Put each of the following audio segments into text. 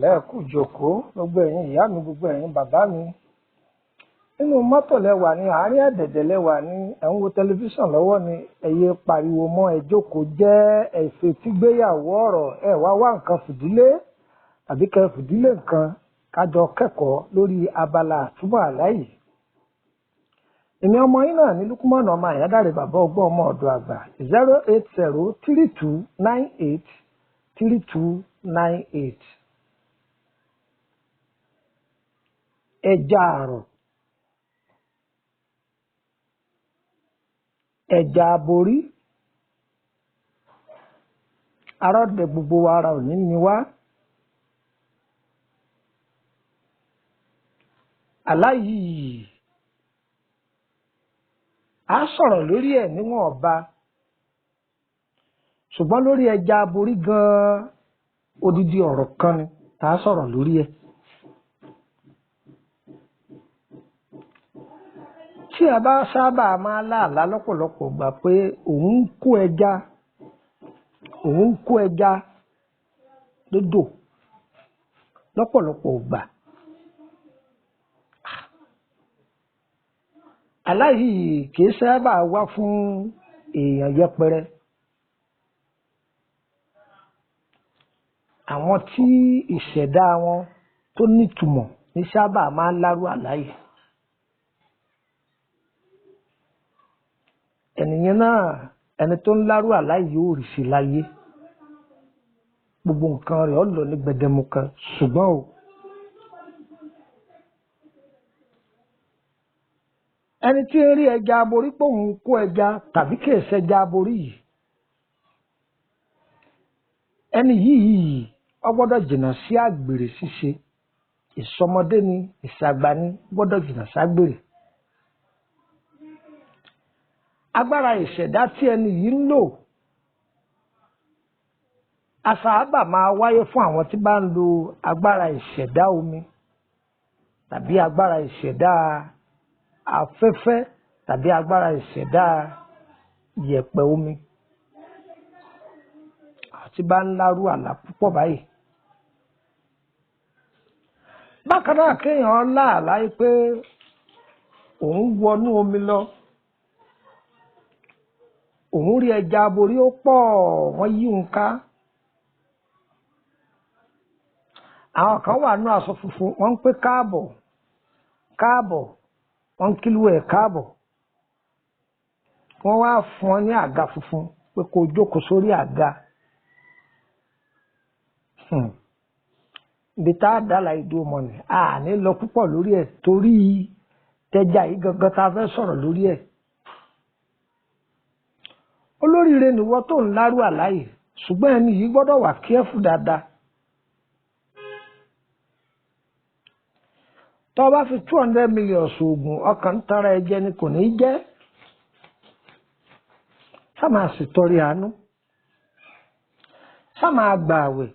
ìrọ̀lẹ́ ẹ kú ìjókòó gbogbo ẹ̀yin ìyá mi gbogbo ẹ̀yin bàbá mi nínú mọ́tò lẹ́wà ní àárín ẹ̀dẹ̀dẹ̀ lẹ́wà ní ẹ̀ ń wo tẹlifíṣàn lọ́wọ́ ni ẹ yé pariwo mọ́ ẹ jókòó jẹ́ ẹ̀fẹ̀ tí gbéyàwó ọ̀rọ̀ ẹ wá nǹkan fìdílé tàbí kẹ́ fìdílé nǹkan kájọ kẹ́kọ̀ọ́ lórí abala àtúbọ̀ àláyé. èmi ọmọ yín náà ní lukumọ̀nà ọmọ àyádáre bàbá ọgbọ́n ọmọ ọ̀dọ̀ àgbà 08032983298. ẹja àrọ̀, ẹja aborí, arọ́dẹ gbogbo ara òní ni wá. àlá yìí a sọ̀rọ̀ lórí ẹ̀ níwọ̀n ọba, ṣùgbọ́n lórí ẹja aborí gan-an odidi ọ̀rọ̀ kan ni tá a sọ̀rọ̀ lórí ẹ̀. tí a bá sábà máa láàlá lọ́pọ̀lọpọ̀ gbà pé òun ń kó ẹja lódò lọ́pọ̀lọpọ̀ gbà. àlá yìí kìí sábà wá fún èèyàn yẹpẹrẹ. àwọn tí ìṣẹ̀dá wọn tó nítumọ̀ ní sábà máa ń lárú àlá yìí. ènìyàn náà ẹni tó ń lárú àlá yìí ò rí sí láyé, gbogbo nǹkan rẹ̀ ó lọ ní gbẹdẹmukẹ. ṣùgbọ́n o ẹni tí ń rí ẹja aborí pé òun kó ẹja tàbí kì í ṣẹja aborí yìí, ẹni yìí ó gbọ́dọ̀ jìnnà sí àgbèrè ṣíṣe. ìsọmọdé ni ìṣàgbà ni gbọ́dọ̀ jìnnà ságbèrè. agbára ìṣẹ̀dá tí ẹni yìí ń lò àsáábà máa wáyé fún àwọn tí bá ń lo agbára ìṣẹ̀dá omi tàbí agbára ìṣẹ̀dá afẹ́fẹ́ tàbí agbára ìṣẹ̀dá yẹ̀pẹ̀ omi. àti bá ń lárú àlá púpọ̀ báyìí. bákan náà kéèyàn láàlá pé òun wọnú omi lọ, òun rí ẹja aborí ó pọ̀, wọ́n yí òun ká. àwọn kan wà nínú aṣọ funfun, wọ́n ń pè káàbọ̀ káàbọ̀, wọ́n ń kílù ẹ̀ káàbọ̀. wọ́n wá fún ọ ní àga funfun pé kó jókòó sórí àga. ibi tá a dá láì dúró mọ́ ni a ní lọ púpọ̀ lórí ẹ̀ torí tẹja yìí gangan tá a fẹ́ sọ̀rọ̀ lórí ẹ̀. olóríire nìwọ tó ń lárú àláyè, ṣùgbọ́n ẹni yìí gbọ́dọ̀ wà kíẹ́fù dáadáa. tó o bá fi 200 million ṣoògùn ọkàn ń tara ẹ jẹ ni kò ní í jẹ́. sá máa sì tọrẹ àánú, sá máa gbà àwẹ̀,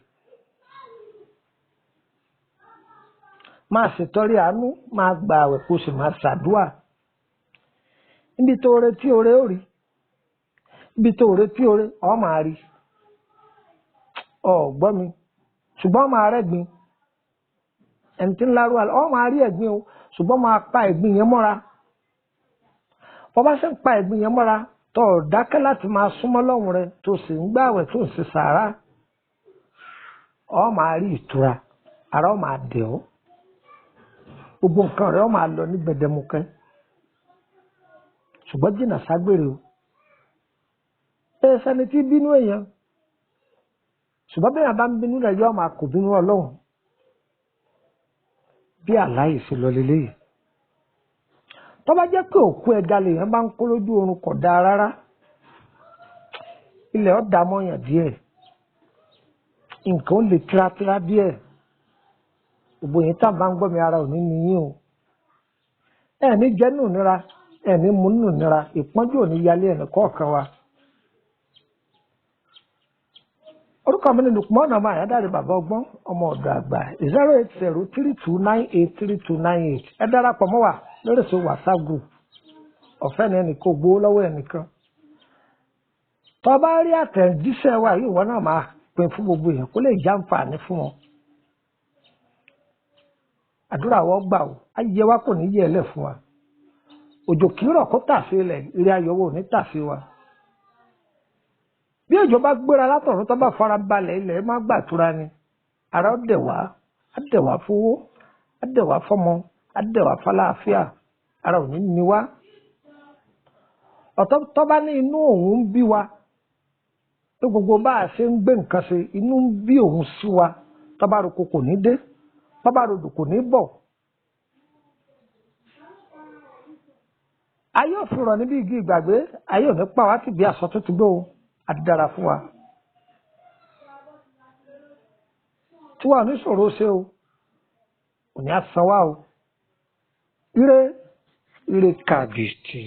máa sì tọrẹ àánú, máa gbà àwẹ̀ kó sì máa ṣàdúà. níbi tó retí oore ó rí, ibi tó retí oore ọ máa rí. gbọ́ mi, ṣùgbọ́n máa rẹ́gbin. ẹni tí ń lárú àlá ọ máa rí ẹ̀gbin o, ṣùgbọ́n máa pa ẹ̀gbin yẹn mọ́ra. bọ́ bá ṣe ń pa ẹ̀gbin yẹn mọ́ra tó o dákẹ́ láti máa súnmọ́ lọ́hùn rẹ tó sì ń gbààwẹ̀ tó ń ṣe sàárà, ọ máa rí ìtura, ara ọ máa dẹ̀ ọ́, gbogbo nǹkan rẹ ọ máa lọ ní gbẹdẹmukẹ. ṣùgbọ́n jìnnà ságbèrè o. sẹni tí bínú èèyàn, ṣùgbọ́n bí èèyàn bá ń bínú rẹ̀ yóò máa kò bínú Ọlọ́run. bí àláyè sí lọ leléyìí. tó bá jẹ́ pé òkú ẹja lèèyàn bá ń kó lójú oorun kò dáa rárá, ilẹ̀ ọ̀dà mọ́yàn díẹ̀, nǹkan ó lè tírátíra díẹ̀. gbogbo yìí tá à bá ń gbọ́ mi ara ò ní níyìn o. ẹ̀ẹ̀ni jẹ́ nù nira, ẹ̀ẹ̀ni mú nù nira, ìpọ́njú ò ní yálé ẹnì kọ̀ọ̀kan wa. orúkọ mi ni Lọpọ ọmọ àyádáre bàbá ọgbọ́n ọmọ ọ̀dọ̀ àgbà 08032983298. ẹ darapọ̀ mọ́ wa lórí èso WhatsApp group, ọ̀fẹ́ ni ẹnì kò gbowó lọ́wọ́ ẹnìkan. tó bá rí àtẹ̀jíṣẹ́ wa yìí, ìwọ náà máa pín fún gbogbo èèyàn kó lè jàǹfààní fún wọn. àdúrà wọ́n gbà ó ayé wa kò ní yẹ̀ lẹ̀ fún wa òjò kì í rọ̀ kó tàfé lẹ̀ ire ayọ̀wò ní tàfé wa bí òjò bá gbéra látọ̀run tó bá fara balẹ̀ ilẹ̀ má gbàtura ni ara ó dẹ̀ wá á dẹ̀ wá fowó á dẹ̀ wá fọmọ á dẹ̀ wá fàlàáfíà ara ò ní ní wá ọ̀tọ̀ tó bá ní inú òun ń bí wa pé gbogbo bá a ṣe ń gbé nǹkan ṣe inú ń bí òun sí wa tó bá roko kò ní dé tó bá rodò kò ní bọ̀ ayé ò fi rọ̀ níbi igi ìgbàgbé ayé ò ní pa wá tìbí aṣọ tó ti gbó o àti dára fún wa tí wàá ní ṣòro ṣe o òní á san wá o ire ire kàbìtì.